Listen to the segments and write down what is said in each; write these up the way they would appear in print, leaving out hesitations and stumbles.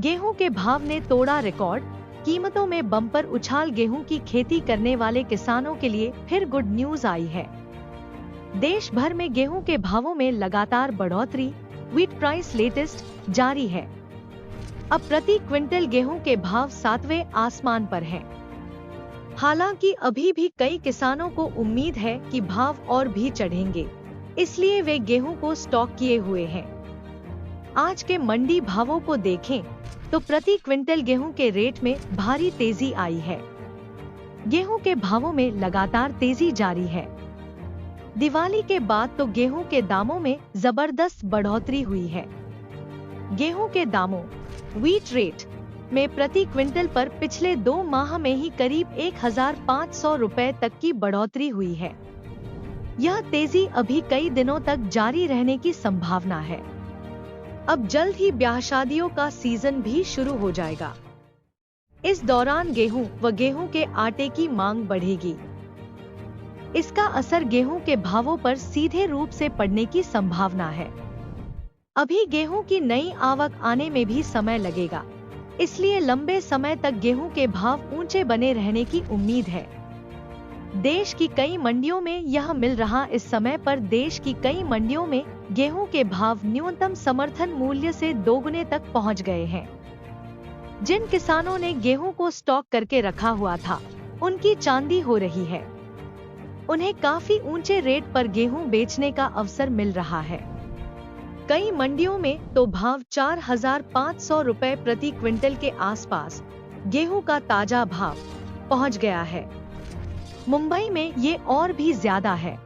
गेहूं के भाव ने तोड़ा रिकॉर्ड, कीमतों में बम्पर उछाल। गेहूं की खेती करने वाले किसानों के लिए फिर गुड न्यूज आई है। देश भर में गेहूं के भावों में लगातार बढ़ोतरी, व्हीट प्राइस लेटेस्ट जारी है। अब प्रति क्विंटल गेहूं के भाव 7वें आसमान पर हैं। हालांकि अभी भी कई किसानों को उम्मीद है कि भाव और भी चढ़ेंगे, इसलिए वे गेहूं को स्टॉक किए हुए हैं। आज के मंडी भावों को देखें तो प्रति क्विंटल गेहूं के रेट में भारी तेजी आई है। गेहूं के भावों में लगातार तेजी जारी है। दिवाली के बाद तो गेहूं के दामों में जबरदस्त बढ़ोतरी हुई है। गेहूं के दामों व्हीट रेट में प्रति क्विंटल पर पिछले 2 माह में ही करीब 1500 रुपए तक की बढ़ोतरी हुई है। यह तेजी अभी कई दिनों तक जारी रहने की संभावना है। अब जल्द ही ब्याह शादियों का सीजन भी शुरू हो जाएगा। इस दौरान गेहूं व गेहूं के आटे की मांग बढ़ेगी। इसका असर गेहूं के भावों पर सीधे रूप से पड़ने की संभावना है। अभी गेहूं की नई आवक आने में भी समय लगेगा, इसलिए लंबे समय तक गेहूं के भाव ऊंचे बने रहने की उम्मीद है। देश की कई मंडियों में यह मिल रहा इस समय पर देश की कई मंडियों में गेहूं के भाव न्यूनतम समर्थन मूल्य से दोगुने तक पहुंच गए हैं। जिन किसानों ने गेहूं को स्टॉक करके रखा हुआ था, उनकी चांदी हो रही है। उन्हें काफी ऊंचे रेट पर गेहूं बेचने का अवसर मिल रहा है। कई मंडियों में तो भाव 4500 रुपए प्रति क्विंटल के आसपास गेहूं का ताजा भाव पहुंच गया है। मुंबई में ये और भी ज्यादा है।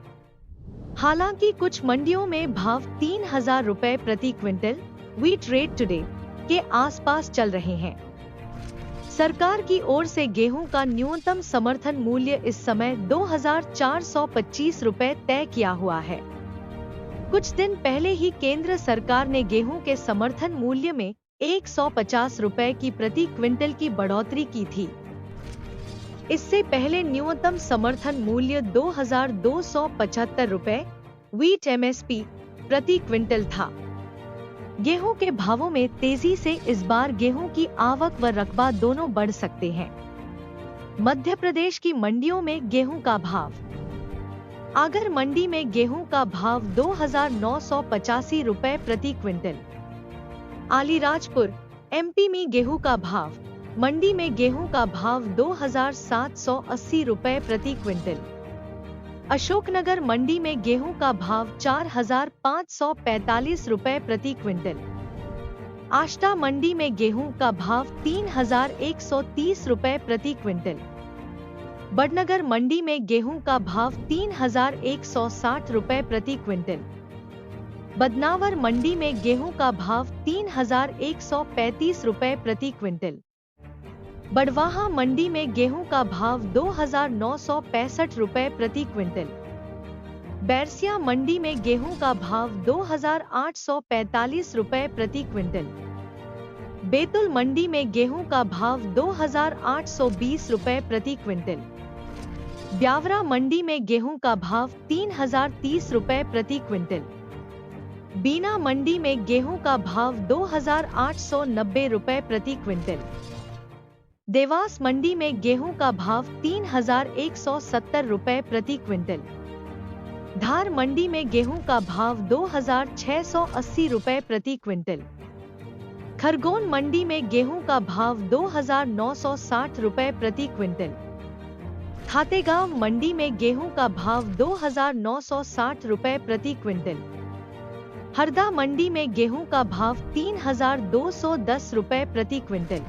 हालांकि कुछ मंडियों में भाव 3000 रुपए प्रति क्विंटल व्हीट रेट टुडे के आसपास चल रहे हैं। सरकार की ओर से गेहूं का न्यूनतम समर्थन मूल्य इस समय 2425 रुपए तय किया हुआ है। कुछ दिन पहले ही केंद्र सरकार ने गेहूं के समर्थन मूल्य में 150 रुपए की प्रति क्विंटल की बढ़ोतरी की थी। इससे पहले न्यूनतम समर्थन मूल्य 2275 रुपए व्हीट एमएसपी प्रति क्विंटल था। गेहूं के भावों में तेजी से इस बार गेहूं की आवक व रकबा दोनों बढ़ सकते हैं। मध्य प्रदेश की मंडियों में गेहूं का भाव। आगर मंडी में गेहूं का भाव 2985 रुपए प्रति क्विंटल। अलीराजपुर एमपी में गेहूं का भाव। मंडी में गेहूं का भाव 2780 रुपए प्रति क्विंटल। अशोकनगर मंडी में गेहूं का भाव 4545 रुपए प्रति क्विंटल। आष्टा मंडी में गेहूं का भाव 3130 रुपए प्रति क्विंटल। बड़नगर मंडी में गेहूं का भाव 3160 रुपए प्रति क्विंटल। बदनावर मंडी में गेहूं का भाव 3135 रुपए प्रति क्विंटल। बड़वाहा मंडी में गेहूं का भाव 2965 रुपए प्रति क्विंटल। बैरसिया मंडी में गेहूं का भाव 2845 रुपए प्रति क्विंटल। बैतूल मंडी में गेहूं का भाव 2820 रुपए प्रति क्विंटल। ब्यावरा मंडी में गेहूं का भाव 3030 रुपए प्रति क्विंटल। बीना मंडी में गेहूं का भाव 2890 रुपए प्रति क्विंटल। देवास मंडी में गेहूं का भाव 3170 रुपए प्रति क्विंटल। धार मंडी में गेहूं का भाव 2680 रुपए प्रति क्विंटल। खरगोन मंडी में गेहूं का भाव 2960 रुपए प्रति क्विंटल। खातेगांव मंडी में गेहूं का भाव 2960 रुपए प्रति क्विंटल। हरदा मंडी में गेहूं का भाव 3210 रुपए प्रति क्विंटल।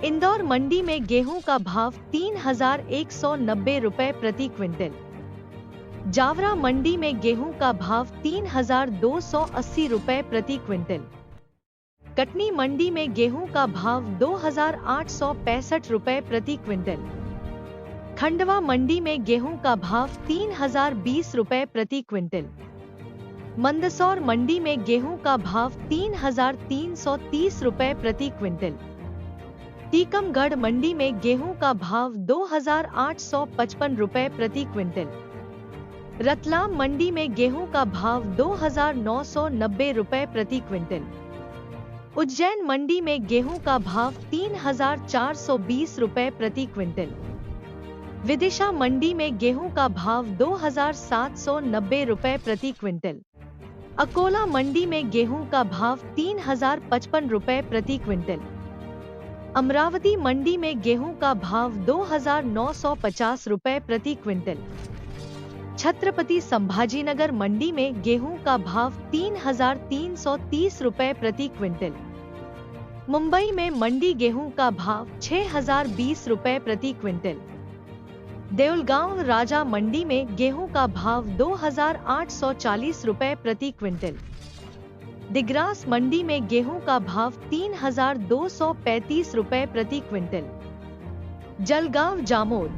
इंदौर मंडी में गेहूं का भाव 3190 रुपए प्रति क्विंटल। जावरा मंडी में गेहूं का भाव 3280 रुपए प्रति क्विंटल। कटनी मंडी में गेहूं का भाव 2865 रुपए प्रति क्विंटल। खंडवा मंडी में गेहूं का भाव 3020 रुपए प्रति क्विंटल। मंदसौर मंडी में गेहूं का भाव 3330 रुपए प्रति क्विंटल। टीकमगढ़ मंडी में गेहूं का भाव 2855 रुपए प्रति क्विंटल। रतलाम मंडी में गेहूं का भाव 2990 रुपए प्रति क्विंटल। उज्जैन मंडी में गेहूं का भाव 3,420 रुपए प्रति क्विंटल। विदिशा मंडी में गेहूं का भाव 2,790 रुपए प्रति क्विंटल। अकोला मंडी में गेहूं का भाव 3,055 रुपए प्रति क्विंटल। अमरावती मंडी में गेहूं का भाव 2,950 रुपए प्रति क्विंटल। छत्रपति संभाजीनगर मंडी में गेहूं का भाव 3,330 रुपए प्रति क्विंटल। मुंबई में मंडी गेहूं का भाव 6,020 रुपए प्रति क्विंटल। देऊलगांव राजा मंडी में गेहूं का भाव 2,840 रुपए प्रति क्विंटल। दिग्रास मंडी में गेहूं का भाव 3,235 रुपए प्रति क्विंटल। जलगांव जामोद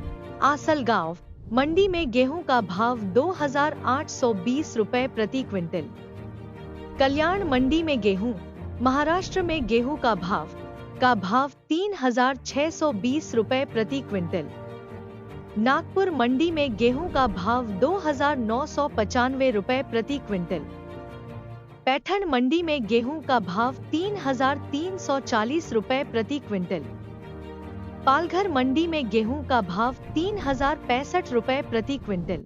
आसलगांव मंडी में गेहूं का भाव 2,820 रुपए प्रति क्विंटल। कल्याण मंडी में गेहूं महाराष्ट्र में गेहूं का भाव 3,620 रुपए प्रति क्विंटल। नागपुर मंडी में गेहूं का भाव 2,995 रुपए प्रति क्विंटल। पैठण मंडी में गेहूं का भाव 3,340 रुपए प्रति क्विंटल। पालघर मंडी में गेहूं का भाव 3,065 रुपए प्रति क्विंटल।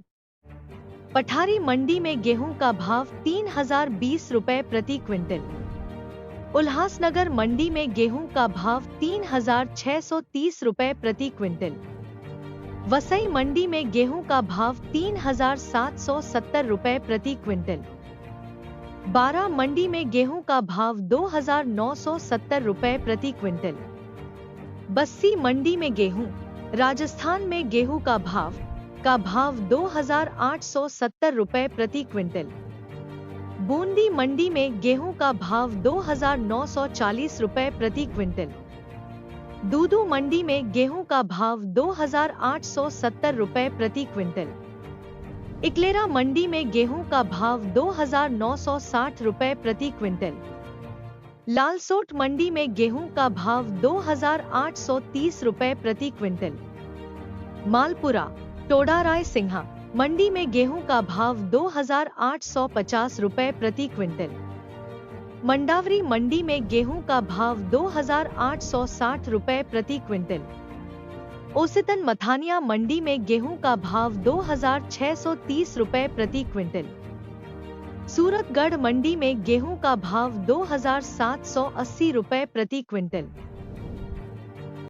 पठारी मंडी में गेहूं का भाव 3,020 रुपए प्रति क्विंटल। उल्हासनगर मंडी में गेहूं का भाव 3,630 रुपए प्रति क्विंटल। वसई मंडी में गेहूं का भाव 3,770 रुपए प्रति क्विंटल। बारा मंडी में गेहूं का भाव 2,970 रुपए प्रति क्विंटल। बस्सी मंडी में गेहूं राजस्थान में गेहूं का भाव 2,870 रुपए प्रति क्विंटल। बूंदी मंडी में गेहूं का भाव 2,940 रुपए प्रति क्विंटल। दूदू मंडी में गेहूं का भाव 2,870 रुपए प्रति क्विंटल। इकलेरा मंडी में गेहूं का भाव 2,960 रुपए प्रति क्विंटल। लालसोट मंडी में गेहूं का भाव 2,830 रुपए प्रति क्विंटल। मालपुरा टोडा रायसिंहा मंडी में गेहूं का भाव 2,850 रुपए प्रति क्विंटल। मंडावरी मंडी में गेहूं का भाव 2,860 रुपए प्रति क्विंटल। ओसितन मथानिया मंडी में गेहूं का भाव 2,630 रुपए प्रति क्विंटल। सूरतगढ़ मंडी में गेहूं का भाव 2,780 रुपए प्रति क्विंटल।